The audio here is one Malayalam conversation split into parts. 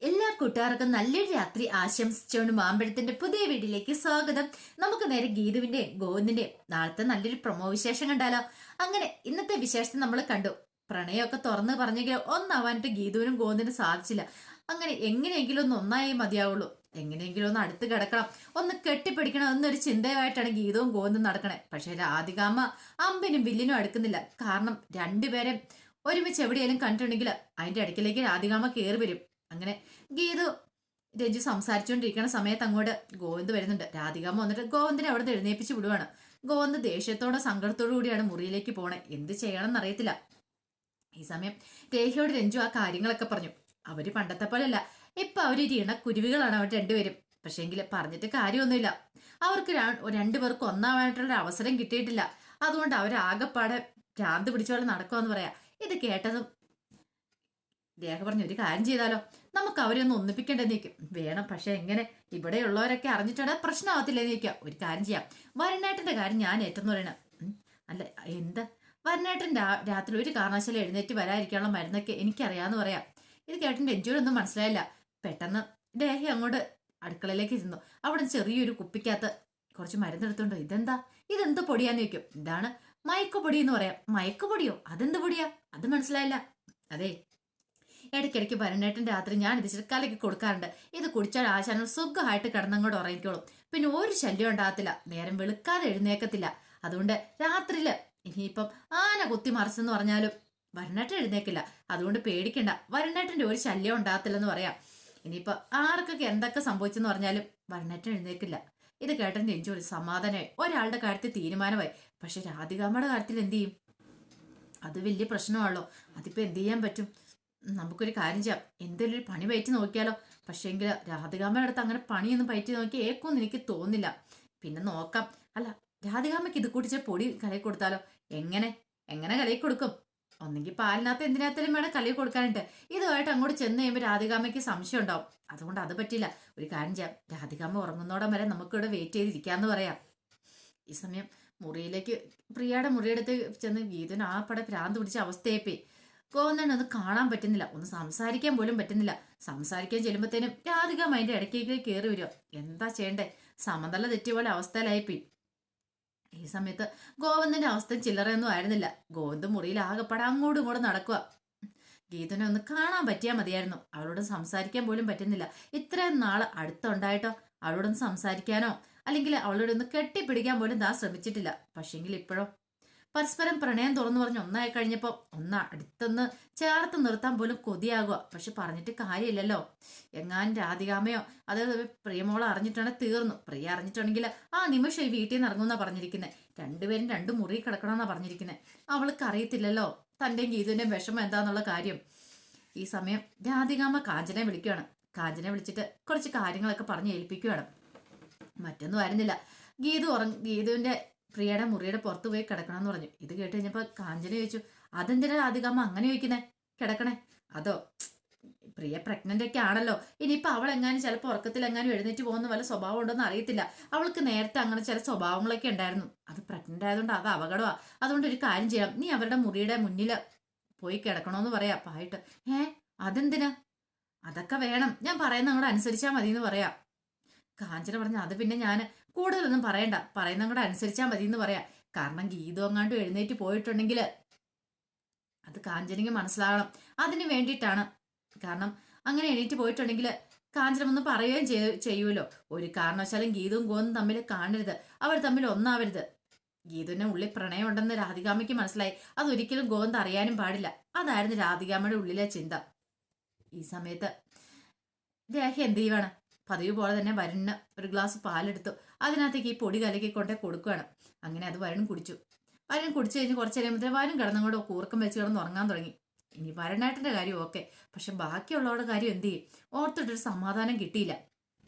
എല്ലാ കൂട്ടുകാർക്കും നല്ലൊരു രാത്രി ആശംസിച്ചുകൊണ്ട് മാമ്പഴത്തിന്റെ പുതിയ വീട്ടിലേക്ക് സ്വാഗതം. നമുക്ക് നേരെ ഗീതുവിന്റെ ഗോവിന്ദിന്റെ നാളത്തെ നല്ലൊരു പ്രൊമോ വിശേഷം കണ്ടാലോ. അങ്ങനെ ഇന്നത്തെ വിശേഷം നമ്മൾ കണ്ടു. പ്രണയമൊക്കെ തുറന്ന് പറഞ്ഞെങ്കിലും ഒന്നാവാനായിട്ട് ഗീതുവിനും ഗോവിന്ദിനും സാധിച്ചില്ല. അങ്ങനെ എങ്ങനെയെങ്കിലും ഒന്ന് ഒന്നായേ മതിയാവുള്ളൂ. എങ്ങനെയെങ്കിലും ഒന്ന് അടുത്ത് കിടക്കണം, ഒന്ന് കെട്ടിപ്പിടിക്കണം എന്നൊരു ചിന്തയുമായിട്ടാണ് ഗീതവും ഗോവിന്ദും നടക്കണേ. പക്ഷെ രാധികാമ്മ അമ്പിനും ബില്ലിനും അടുക്കുന്നില്ല. കാരണം രണ്ടുപേരെ ഒരുമിച്ച് എവിടെയെങ്കിലും കണ്ടിട്ടുണ്ടെങ്കിൽ അതിന്റെ അടുക്കിലേക്ക് രാധികാമ്മ കയറി വരും. അങ്ങനെ ഗീതു രഞ്ജു സംസാരിച്ചുകൊണ്ടിരിക്കുന്ന സമയത്ത് അങ്ങോട്ട് ഗോവിന്ദ് വരുന്നുണ്ട്. രാധികാമ്മ വന്നിട്ട് ഗോവിന്ദിനെ അവിടെ എഴുന്നേപ്പിച്ച് വിടുവാണ്. ഗോവിന്ദ് ദേഷ്യത്തോടെ സങ്കടത്തോടു കൂടിയാണ് മുറിയിലേക്ക് പോണേ. എന്ത് ചെയ്യണമെന്ന് അറിയത്തില്ല. ഈ സമയം രേഖയോട് രഞ്ജു ആ കാര്യങ്ങളൊക്കെ പറഞ്ഞു. അവര് പണ്ടത്തെ പോലെയല്ല, ഇപ്പൊ അവര് കുരുവികളാണ് അവർ രണ്ടുപേരും. പക്ഷേങ്കിൽ പറഞ്ഞിട്ട് കാര്യമൊന്നുമില്ല. അവർക്ക് രണ്ടുപേർക്കും ഒന്നാവാനായിട്ടുള്ള അവസരം കിട്ടിയിട്ടില്ല. അതുകൊണ്ട് അവരാകെപ്പാടെ ഭ്രാന്ത് പിടിച്ചോളം നടക്കുമെന്ന് പറയാ. ഇത് കേട്ടതും രേഖ പറഞ്ഞു, ഒരു കാര്യം ചെയ്താലോ, നമുക്ക് അവരെ ഒന്ന് ഒന്നിപ്പിക്കേണ്ടെന്ന് നിൽക്കും വേണം. പക്ഷെ എങ്ങനെ, ഇവിടെയുള്ളവരൊക്കെ അറിഞ്ഞിട്ടുണ്ടെങ്കിൽ പ്രശ്നമാകത്തില്ലെന്ന് നിൽക്കാം. ഒരു കാര്യം ചെയ്യാം, വരനാട്ടിന്റെ കാര്യം ഞാൻ ഏറ്റെന്ന് പറയണം. അല്ല എന്താ, വരനാട്ടൻ രാത്രി ഒരു കാരണവശാലും എഴുന്നേറ്റ് വരാതിരിക്കാനുള്ള മരുന്നൊക്കെ എനിക്കറിയാന്ന് പറയാം. ഇത് കേട്ടിട്ട് രഞ്ജുവിനൊന്നും മനസ്സിലായില്ല. പെട്ടെന്ന് രേഖ അങ്ങോട്ട് അടുക്കളയിലേക്ക് ഇരുന്നു. അവിടെ ചെറിയൊരു കുപ്പിക്കകത്ത് കുറച്ച് മരുന്നെടുത്തുണ്ടോ. ഇതെന്ത് പൊടിയാന്ന് ചോദിക്കും. ഇതാണ് മയക്കുപൊടി എന്ന് പറയാം. മയക്കുപൊടിയോ? അതെന്ത് പൊടിയാ? അത് മനസ്സിലായില്ല. അതെ, ഇടയ്ക്കിടയ്ക്ക് വരനേട്ടൻ രാത്രി ഞാൻ ഇത് കലക്കി കൊടുക്കാറുണ്ട്. ഇത് കുടിച്ചാൽ ആശാനം സുഖമായിട്ട് കിടന്നങ്ങോട്ട് ഉറങ്ങിക്കോളും. പിന്നെ ഒരു ശല്യം ഉണ്ടാകത്തില്ല. നേരം വെളുക്കാതെ എഴുന്നേക്കത്തില്ല. അതുകൊണ്ട് രാത്രിയില് ഇനിയിപ്പം ആന കുത്തി മറിച്ചെന്ന് പറഞ്ഞാലും വരനേട്ടൻ എഴുന്നേക്കില്ല. അതുകൊണ്ട് പേടിക്കണ്ട, വരനേട്ടന്റെ ഒരു ശല്യം ഉണ്ടാകത്തില്ലെന്ന് പറയാം. ഇനിയിപ്പൊ ആർക്കൊക്കെ എന്തൊക്കെ സംഭവിച്ചെന്ന് പറഞ്ഞാലും വരനേട്ടൻ എഴുന്നേക്കില്ല. ഇത് കേട്ടൻ രഞ്ജു ഒരു സമാധാനമായി. ഒരാളുടെ കാര്യത്തിൽ തീരുമാനമായി. പക്ഷെ രാധികാമ്മയുടെ കാര്യത്തിൽ എന്ത് ചെയ്യും? അത് വലിയ പ്രശ്നമാണല്ലോ. അതിപ്പോ എന്ത് ചെയ്യാൻ പറ്റും? നമുക്കൊരു കാര്യം ചെയ്യാം, എന്തെങ്കിലും ഒരു പണി പയറ്റി നോക്കിയാലോ. പക്ഷേങ്കിൽ രാധികാമ്മയുടെ അടുത്ത് അങ്ങനെ പണിയൊന്നും പയറ്റി നോക്കി ഏക്കൊന്നും എനിക്ക് തോന്നില്ല. പിന്നെ നോക്കാം. അല്ല, രാധികാമ്മയ്ക്ക് ഇത് കുടിച്ച് പൊടി കലക്കി കൊടുത്താലോ? എങ്ങനെ എങ്ങനെ കലക്കി കൊടുക്കും? ഒന്നെങ്കിൽ പാലിനകത്ത് എന്തിനകത്തേലും വേണം കലക്കി കൊടുക്കാനായിട്ട്. ഇതുമായിട്ട് അങ്ങോട്ട് ചെന്ന് കഴിയുമ്പോൾ രാധികാമ്മയ്ക്ക് സംശയം ഉണ്ടാവും. അതുകൊണ്ട് അത് പറ്റില്ല. ഒരു കാര്യം ചെയ്യാം, രാധികാമ്മ ഉറങ്ങുന്നോടം വരെ നമുക്കിവിടെ വെയിറ്റ് ചെയ്തിരിക്കാന്ന് പറയാം. ഈ സമയം മുറിയിലേക്ക്, പ്രിയയുടെ മുറിയെടുത്ത് ചെന്ന് ഗീതന് ആ പടെ ഭ്രാന്ത് പിടിച്ച അവസ്ഥയായിപ്പോയി. ഗോവിന്ദൻ ഒന്ന് കാണാൻ പറ്റുന്നില്ല, ഒന്ന് സംസാരിക്കാൻ പോലും പറ്റുന്നില്ല. സംസാരിക്കാൻ ചെല്ലുമ്പോഴത്തേനും രാധിക അതിന്റെ ഇടയ്ക്കേക്ക് കയറി വരുമോ. എന്താ ചെയ്യണ്ടേ? സമതല തെറ്റിയ പോലെ അവസ്ഥയിലായിപ്പോയി. ഈ സമയത്ത് ഗോവിന്ദന്റെ അവസ്ഥ ചില്ലറയൊന്നും ആയിരുന്നില്ല. ഗോവിന്ദ് മുറിയിൽ ആകെപ്പാടെ അങ്ങോട്ടും ഇങ്ങോട്ടും നടക്കുക. ഗീതനെ ഒന്ന് കാണാൻ പറ്റിയാൽ മതിയായിരുന്നു. അവളോട് സംസാരിക്കാൻ പോലും പറ്റുന്നില്ല. ഇത്രയും നാള് അടുത്തുണ്ടായിട്ടോ അവളോടൊന്ന് സംസാരിക്കാനോ അല്ലെങ്കിൽ അവളോട് ഒന്ന് കെട്ടിപ്പിടിക്കാൻ പോലും താൻ ശ്രമിച്ചിട്ടില്ല. പക്ഷെങ്കിൽ ഇപ്പോഴോ പരസ്പരം പ്രണയം തുറന്നു പറഞ്ഞ് ഒന്നായി കഴിഞ്ഞപ്പോ ഒന്ന് അടുത്തൊന്ന് ചേർത്ത് നിർത്താൻ പോലും കൊതിയാകുക. പക്ഷെ പറഞ്ഞിട്ട് കാര്യമില്ലല്ലോ. എങ്ങാനും രാധികാമയോ അതായത് പ്രിയമോളെ അറിഞ്ഞിട്ടാണെങ്കിൽ തീർന്നു. പ്രിയ അറിഞ്ഞിട്ടുണ്ടെങ്കിൽ ആ നിമിഷം ഈ വീട്ടിൽ നിന്ന് ഇറങ്ങുമെന്നാ പറഞ്ഞിരിക്കുന്നത്. രണ്ടുപേരും രണ്ട് മുറി കിടക്കണമെന്നാ പറഞ്ഞിരിക്കുന്നത്. അവൾക്ക് അറിയത്തില്ലല്ലോ തന്റെയും ഗീതുവിന്റെയും വിഷമം എന്താന്നുള്ള കാര്യം. ഈ സമയം രാധികാമ്മ കാഞ്ചനെ വിളിക്കുകയാണ്. കാഞ്ചനെ വിളിച്ചിട്ട് കുറച്ച് കാര്യങ്ങളൊക്കെ പറഞ്ഞ് ഏൽപ്പിക്കുകയാണ്. മറ്റൊന്നും ആയിരുന്നില്ല, ഗീതുവിന്റെ പ്രിയയുടെ മുറിയുടെ പുറത്ത് പോയി കിടക്കണമെന്ന് പറഞ്ഞു. ഇത് കേട്ട് കഴിഞ്ഞപ്പോ കാഞ്ചന ചോദിച്ചു, അതെന്തിനാ രാധികാമ്മ അങ്ങനെ ചോദിക്കുന്നേ? കിടക്കണേ അതോ? പ്രിയ പ്രഗ്നന്റ് ഒക്കെ ആണല്ലോ. ഇനിയിപ്പൊ അവൾ എങ്ങാനും ചിലപ്പോൾ ഉറക്കത്തിൽ എങ്ങാനും എഴുന്നേറ്റ് പോകുന്ന വല്ല സ്വഭാവം ഉണ്ടോന്ന് അറിയത്തില്ല. അവൾക്ക് നേരത്തെ അങ്ങനെ ചില സ്വഭാവങ്ങളൊക്കെ ഉണ്ടായിരുന്നു. അത് പ്രഗ്നന്റ് ആയതുകൊണ്ട് അത് അപകടമാ. അതുകൊണ്ട് ഒരു കാര്യം ചെയ്യാം, നീ അവരുടെ മുറിയുടെ മുന്നില് പോയി കിടക്കണോന്ന് പറയാ പായിട്ട്. അതെന്തിനാ? അതൊക്കെ വേണം, ഞാൻ പറയുന്ന അങ്ങോട്ട് അനുസരിച്ചാൽ മതി എന്ന് പറയാ. കാഞ്ചന പറഞ്ഞു, അത് പിന്നെ ഞാൻ കൂടുതലൊന്നും പറയണ്ട, പറയുന്ന അങ്ങോട്ട് അനുസരിച്ചാൽ മതി എന്ന് പറയാം. കാരണം ഗീതു അങ്ങാണ്ട് എഴുന്നേറ്റ് പോയിട്ടുണ്ടെങ്കിൽ അത് കാഞ്ചനയ്ക്ക് മനസ്സിലാകണം. അതിന് വേണ്ടിയിട്ടാണ്. കാരണം അങ്ങനെ എണീറ്റ് പോയിട്ടുണ്ടെങ്കിൽ കാഞ്ചനം ഒന്ന് പറയുകയും ചെയ്യൂലോ. ഒരു കാരണവശാലും ഗീതുവും ഗോന്നും തമ്മിൽ കാണരുത്, അവർ തമ്മിൽ ഒന്നാവരുത്. ഗീതുവിന്റെ ഉള്ളിൽ പ്രണയം ഉണ്ടെന്ന് രാധികാമ്മയ്ക്ക് മനസ്സിലായി. അതൊരിക്കലും ഗോന്ത് അറിയാനും പാടില്ല. അതായിരുന്നു രാധികാമ്മയുടെ ഉള്ളിലെ ചിന്ത. ഈ സമയത്ത് രേഖ എന്ത് ചെയ്യുവാണ്? പതിവ് പോലെ തന്നെ വരുണിന് ഒരു ഗ്ലാസ് പാലെടുത്തു. അതിനകത്തേക്ക് ഈ പൊടി കലക്കി കൊണ്ടേ കൊടുക്കുകയാണ്. അങ്ങനെ അത് വരുൺ കുടിച്ചു. വരുൺ കുടിച്ചു കഴിഞ്ഞ് കുറച്ച് കഴിയുമ്പോഴത്തേക്കും വരുൺ കിടന്നങ്ങോട്ട് കൂർക്കം വെച്ച് കിടന്ന് ഉറങ്ങാൻ തുടങ്ങി. ഇനി വരനായിട്ടിന്റെ കാര്യം ഓക്കെ, പക്ഷെ ബാക്കിയുള്ളവരുടെ കാര്യം എന്ത് ചെയ്യും? ഓർത്തിട്ടൊരു സമാധാനം കിട്ടിയില്ല.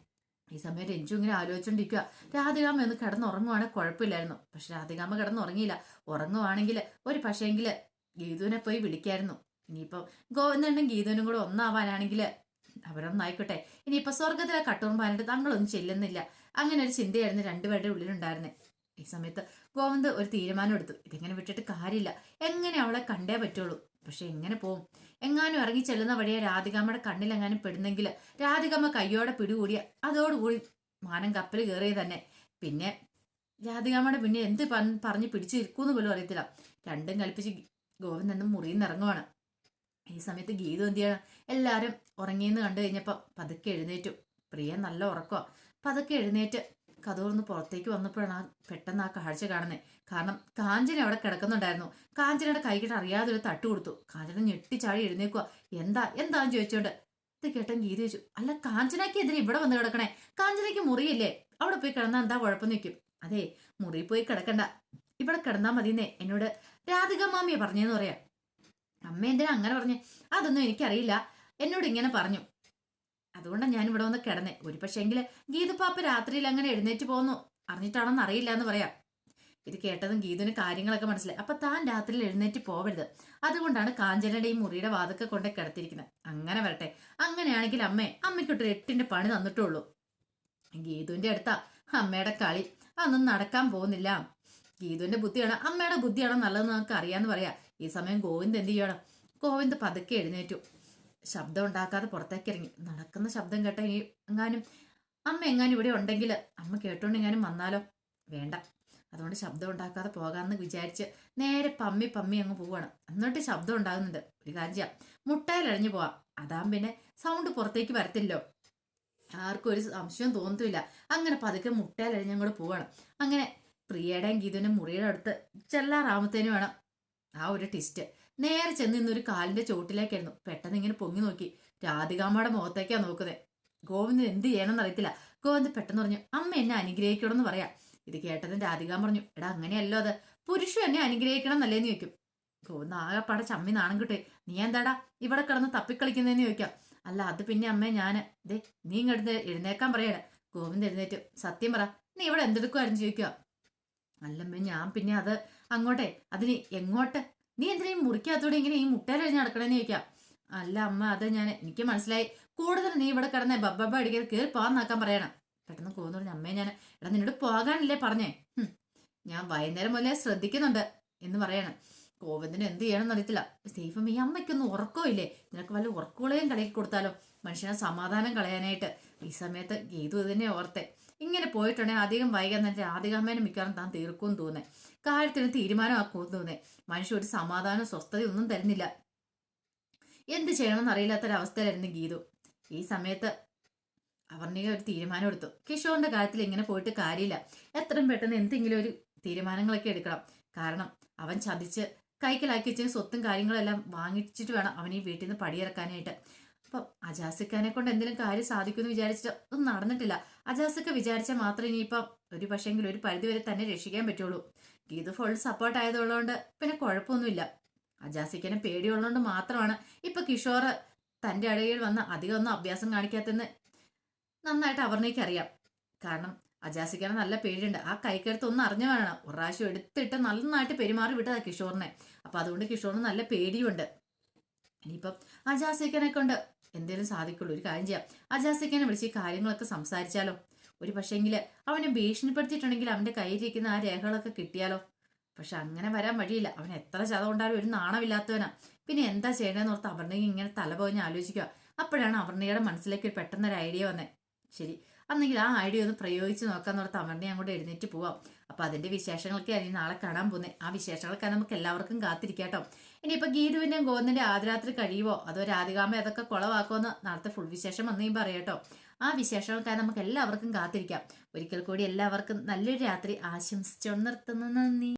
ഈ സമയം രഞ്ജു ഇങ്ങനെ ആലോചിച്ചോണ്ടിരിക്കുക. രാധികാമ്മ ഒന്ന് കിടന്നുറങ്ങുവാണെങ്കിൽ കുഴപ്പമില്ലായിരുന്നു. പക്ഷെ രാധികാമ്മ കിടന്നുറങ്ങിയില്ല. ഉറങ്ങുവാണെങ്കിൽ ഒരു പക്ഷേങ്കില് ഗീതുവിനെ പോയി വിളിക്കായിരുന്നു. ഇനിയിപ്പം ഗോവിന്ദനും ഗീതുവിനും കൂടെ ഒന്നാവാനാണെങ്കിൽ അവരൊന്നായിക്കോട്ടെ. ഇനിയിപ്പൊ സ്വർഗത്തിലെ കട്ടുറുമ്പാനായിട്ട് തങ്ങളൊന്നും ചെല്ലുന്നില്ല. അങ്ങനെ ഒരു ചിന്തയായിരുന്നു രണ്ടുപേരുടെ ഉള്ളിലുണ്ടായിരുന്നേ. ഈ സമയത്ത് ഗോവിന്ദ് ഒരു തീരുമാനം എടുത്തു. ഇതിങ്ങനെ വിട്ടിട്ട് കാര്യമില്ല, എങ്ങനെ അവളെ കണ്ടേ പറ്റുള്ളൂ. പക്ഷെ എങ്ങനെ പോവും? എങ്ങാനും ഇറങ്ങി ചെല്ലുന്ന വഴിയെ രാധികാമ്മയുടെ കണ്ണിലെങ്ങാനും പെടുന്നെങ്കിൽ രാധികാമ്മ കയ്യോടെ പിടികൂടിയ അതോടുകൂടി മാനം കപ്പൽ കയറിയ തന്നെ. പിന്നെ രാധികാമ്മയുടെ പിന്നെ എന്ത് പറഞ്ഞ് പിടിച്ചിരിക്കൂന്ന് പോലും അറിയത്തില്ല. രണ്ടും കൽപ്പിച്ച് ഗോവിന്ദനും മുറിയിൽ നിന്ന് ഇറങ്ങുവാണ്. ഈ സമയത്ത് ഗീതു എന്ത് ചെയ്യണം, എല്ലാവരും ഉറങ്ങിയെന്ന് കണ്ടു കഴിഞ്ഞപ്പോൾ പതുക്കെ എഴുന്നേറ്റു. പ്രിയ നല്ല ഉറക്കോ. പതുക്കെ എഴുന്നേറ്റ് കതോർന്ന് പുറത്തേക്ക് വന്നപ്പോഴാണ് പെട്ടെന്ന് ആ കാഴ്ച കാണുന്നത്. കാരണം കാഞ്ചന അവിടെ കിടക്കുന്നുണ്ടായിരുന്നു. കാഞ്ചനയുടെ കൈകിട്ട് അറിയാതെ ഒരു തട്ട് കൊടുത്തു. കാഞ്ചന ഞെട്ടിച്ചാടി എഴുന്നേക്കുക. എന്താന്ന് ചോദിച്ചോണ്ട് ഇത് കേട്ടൻ ഗീത ചോദിച്ചു, അല്ല കാഞ്ചനയ്ക്ക് എതിരെ ഇവിടെ വന്ന് കിടക്കണേ? കാഞ്ചനയ്ക്ക് മുറിയില്ലേ? അവിടെ പോയി കിടന്നാ എന്താ കുഴപ്പം നിൽക്കും? അതെ, മുറി പോയി കിടക്കണ്ട, ഇവിടെ കിടന്നാ മതിയെന്നേ എന്നോട് രാധിക മാമിയെ പറഞ്ഞെന്ന് പറയാം. അമ്മ എന്തിനാ അങ്ങനെ പറഞ്ഞേ? അതൊന്നും എനിക്കറിയില്ല, എന്നോട് ഇങ്ങനെ പറഞ്ഞു, അതുകൊണ്ടാണ് ഞാൻ ഇവിടെ വന്ന് കിടന്നേ. ഒരു പക്ഷേങ്കില് ഗീതുപ്പാപ്പ രാത്രിയിൽ അങ്ങനെ എഴുന്നേറ്റ് പോന്നു അറിഞ്ഞിട്ടാണോന്ന് അറിയില്ല എന്ന് പറയാം. ഇത് കേട്ടതും ഗീതുവിന് കാര്യങ്ങളൊക്കെ മനസ്സിലായി. അപ്പൊ താൻ രാത്രിയിൽ എഴുന്നേറ്റ് പോവരുത്, അതുകൊണ്ടാണ് കാഞ്ചനയുടെ ഈ മുറിയുടെ വാതൊക്കെ കൊണ്ടേ കിടത്തിയിരിക്കുന്നത്. അങ്ങനെ വരട്ടെ, അങ്ങനെയാണെങ്കിൽ അമ്മയ്ക്കൊട്ടൊരു 8ന്റെ പണി തന്നിട്ടുള്ളൂ. ഗീതുവിന്റെ അടുത്താ അമ്മയുടെ കളി. അതൊന്നും നടക്കാൻ പോകുന്നില്ല. ഗീതുവിന്റെ ബുദ്ധിയാണ് അമ്മയുടെ ബുദ്ധിയാണോ നല്ലതെന്ന് നമുക്ക് അറിയാന്ന് പറയാ. ഈ സമയം ഗോവിന്ദ് എന്ത് ചെയ്യണം? ഗോവിന്ദ് പതുക്കെ എഴുന്നേറ്റു. ശബ്ദം ഉണ്ടാക്കാതെ പുറത്തേക്ക് ഇറങ്ങി. നടക്കുന്ന ശബ്ദം കേട്ട ഇനി അമ്മ എങ്ങാനും ഇവിടെ ഉണ്ടെങ്കിൽ അമ്മ കേട്ടോണ്ടെങ്ങാനും വന്നാലോ? വേണ്ട, അതുകൊണ്ട് ശബ്ദം ഉണ്ടാക്കാതെ പോകാമെന്ന് വിചാരിച്ച് നേരെ പമ്മി അങ്ങ് പോവാണ്. എന്നിട്ട് ശബ്ദം ഉണ്ടാകുന്നുണ്ട്. ഒരു കാര്യം, മുട്ടയിലഴിഞ്ഞു പോവാം, അതാകും പിന്നെ സൗണ്ട് പുറത്തേക്ക് വരത്തില്ലോ, ആർക്കും ഒരു സംശയം തോന്നത്തില്ല. അങ്ങനെ പതുക്കെ മുട്ടയിലഴിഞ്ഞങ്ങോട്ട് പോവാണ്. അങ്ങനെ പ്രിയയുടെയും ഗീതുവിന്റെ മുറിയുടെ അടുത്ത് ചെല്ലാറാമത്തേനും വേണം ആ ഒരു ടിസ്റ്റ്. നേരെ ചെന്ന് ഇന്നൊരു കാലിന്റെ ചോട്ടിലേക്കായിരുന്നു. പെട്ടെന്ന് ഇങ്ങനെ പൊങ്ങി നോക്കി. രാധികാമ്മയുടെ മുഖത്തേക്കാ നോക്കുന്നത്. ഗോവിന്ദ് എന്ത് ചെയ്യണമെന്ന് അറിയത്തില്ല. ഗോവിന്ദ് പെട്ടെന്ന് പറഞ്ഞു, അമ്മ എന്നെ അനുഗ്രഹിക്കണമെന്ന് പറയാം. ഇത് കേട്ടതും രാധികാമ്മ പറഞ്ഞു, എടാ അങ്ങനെയല്ലോ, അത് പുരുഷൻ എന്നെ അനുഗ്രഹിക്കണം എന്നല്ലേന്ന് ചോദിക്കും. ഗോവിന്ദ് ആകെപ്പാടെ ചമ്മി നാണം കിട്ടേ. നീ എന്താടാ ഇവിടെ കിടന്ന് തപ്പിക്കളിക്കുന്നതെന്ന് ചോദിക്കാം. അല്ല അത് പിന്നെ അമ്മേ ഞാന് നീ ഇങ്ങടുത്ത് എഴുന്നേക്കാൻ പറയണേ. ഗോവിന്ദ് എഴുന്നേറ്റു. സത്യം പറ, നീ ഇവിടെ എന്തെടുക്കുമായിരുന്നു ചോദിക്കുക. അല്ലമ്മേ ഞാൻ പിന്നെ അത് അങ്ങോട്ടെ, അതിന് എങ്ങോട്ട്? നീ എന്തിനാ ഈ മുറിക്കകത്തൂടെ ഇങ്ങനെ ഈ മുട്ടയിലഴിഞ്ഞ് നടക്കണേന്ന് ചോദിക്കാം. അല്ല അമ്മ അത് എനിക്ക് മനസ്സിലായി, കൂടുതൽ നീ ഇവിടെ കിടന്നേ ബബ്ബ അടിക്കാതെ കയറി പോകാന്നാക്കാൻ പറയണം. പെട്ടെന്ന് പോകുന്നു പറഞ്ഞു, അമ്മേ ഞാൻ എടാ നിന്നോട് പോകാനല്ലേ പറഞ്ഞേ? ഞാൻ വൈകുന്നേരം മുതലേ ശ്രദ്ധിക്കുന്നുണ്ട് എന്ന് പറയണം. ഗോവിന്ദന് എന്ത് ചെയ്യണമെന്ന് അറിയത്തില്ല. സേഫം ഈ അമ്മയ്ക്കൊന്നും ഉറക്കോ ഇല്ലേ? നിനക്ക് വല്ല ഉറക്കുകളെയും കളക്കി കൊടുത്താലോ, മനുഷ്യനെ സമാധാനം കളയാനായിട്ട്. ഈ സമയത്ത് ഗീതു ഇതിനെ ഓർത്തെ, ഇങ്ങനെ പോയിട്ടുണ്ടെങ്കിൽ അധികം വൈകാൻ തന്നെ രാധികാമ്മേനെ മിക്കവാറും താൻ തീർക്കുമെന്ന് തോന്നേ. കാര്യത്തിന് തീരുമാനമാക്കുമെന്ന് തോന്നേ. മനുഷ്യ ഒരു സമാധാനം സ്വസ്ഥതയും ഒന്നും തരുന്നില്ല. എന്ത് ചെയ്യണമെന്ന് അറിയില്ലാത്തൊരവസ്ഥയിലായിരുന്നു ഗീതു. ഈ സമയത്ത് അവർണിക ഒരു തീരുമാനം എടുത്തു. കിഷോറിന്റെ കാര്യത്തിൽ ഇങ്ങനെ പോയിട്ട് കാര്യമില്ല. എത്രയും പെട്ടെന്ന് എന്തെങ്കിലും ഒരു തീരുമാനങ്ങളൊക്കെ എടുക്കണം. കാരണം അവൻ ചതിച്ച് കൈക്കലാക്കി വെച്ച സ്വത്തും കാര്യങ്ങളെല്ലാം വാങ്ങിച്ചിട്ട് വേണം അവൻ ഈ വീട്ടിൽ നിന്ന് പടിയിറക്കാനായിട്ട്. അപ്പം അജാസിക്കാനെ കൊണ്ട് എന്തെങ്കിലും കാര്യം സാധിക്കുമെന്ന് വിചാരിച്ചിട്ട് ഒന്നും നടന്നിട്ടില്ല. അജാസിക്ക വിചാരിച്ചാൽ മാത്രമേ ഇനിയിപ്പം ഒരു പക്ഷേങ്കിലും ഒരു പരിധിവരെ തന്നെ രക്ഷിക്കാൻ പറ്റുള്ളൂ. ഗീതു ഫുൾ സപ്പോർട്ട് ആയതുള്ളതുകൊണ്ട് പിന്നെ കുഴപ്പമൊന്നുമില്ല. അജാസിക്കനെ പേടിയുള്ളതുകൊണ്ട് മാത്രമാണ് ഇപ്പൊ കിഷോർ തന്റെ ഇടയിൽ വന്ന് അധികം ഒന്നും അഭ്യാസം കാണിക്കാത്തെന്ന് നന്നായിട്ട് അവർണയ്ക്ക് അറിയാം. കാരണം അജാസിക്കാനെ നല്ല പേടിയുണ്ട്. ആ കൈക്കടുത്ത് ഒന്ന് അറിഞ്ഞു വേണം. ഒരു പ്രാവശ്യം എടുത്തിട്ട് നന്നായിട്ട് പെരുമാറി വിട്ടതാ കിഷോറിനെ. അപ്പൊ അതുകൊണ്ട് കിഷോറിന് നല്ല പേടിയുണ്ട്. ഇനിയിപ്പം അജാസിക്കനെ കൊണ്ട് എന്തേലും സാധിക്കുള്ളൂ. ഒരു കാര്യം ചെയ്യാം, അജാസിക്കനെ വിളിച്ച് ഈ കാര്യങ്ങളൊക്കെ സംസാരിച്ചാലോ? ഒരു പക്ഷേങ്കില് അവനെ ഭീഷണിപ്പെടുത്തിയിട്ടുണ്ടെങ്കിൽ അവന്റെ കയ്യിലിരിക്കുന്ന ആ രേഖകളൊക്കെ കിട്ടിയാലോ? പക്ഷെ അങ്ങനെ വരാൻ വഴിയില്ല. അവൻ എത്ര ചതം ഉണ്ടാലും ഒരു നാണമില്ലാത്തവനാ. പിന്നെ എന്താ ചെയ്യണമെന്ന് ഓർത്ത് അവർണയ്ക്ക് ഇങ്ങനെ തലപോഞ്ഞ് ആലോചിക്കുക. അപ്പോഴാണ് അവർണയുടെ മനസ്സിലേക്ക് പെട്ടെന്നൊരു ഐഡിയ വന്നേ. ശരി, അന്നെങ്കിൽ ആ ഐഡിയ ഒന്ന് പ്രയോഗിച്ച് നോക്കാന്ന് ഓർത്ത് അവർണയെ അങ്ങോട്ട് എഴുന്നേറ്റ് പോവാം. അപ്പൊ അതിന്റെ വിശേഷങ്ങളൊക്കെ ആയിരിക്കും നാളെ കാണാൻ പോകുന്നത്. ആ വിശേഷങ്ങളൊക്കെ നമുക്ക് എല്ലാവർക്കും കാത്തിരിക്കാട്ടോ. ഇനിയിപ്പോ ഗീതുവിന്റെയും ഗോവിന്ദന്റെ ആദ്യരാത്രി കഴിയുവോ അതോ രാധികാമ്മ അതൊക്കെ കുളവാക്കുമെന്ന് നാളത്തെ ഫുൾ വിശേഷം വന്നു പറയാട്ടോ. ആ വിശേഷങ്ങൾക്കായി നമുക്ക് എല്ലാവർക്കും കാത്തിരിക്കാം. ഒരിക്കൽ കൂടി എല്ലാവർക്കും നല്ലൊരു രാത്രി ആശംസിച്ചു നിർത്തുന്നു. നന്ദി.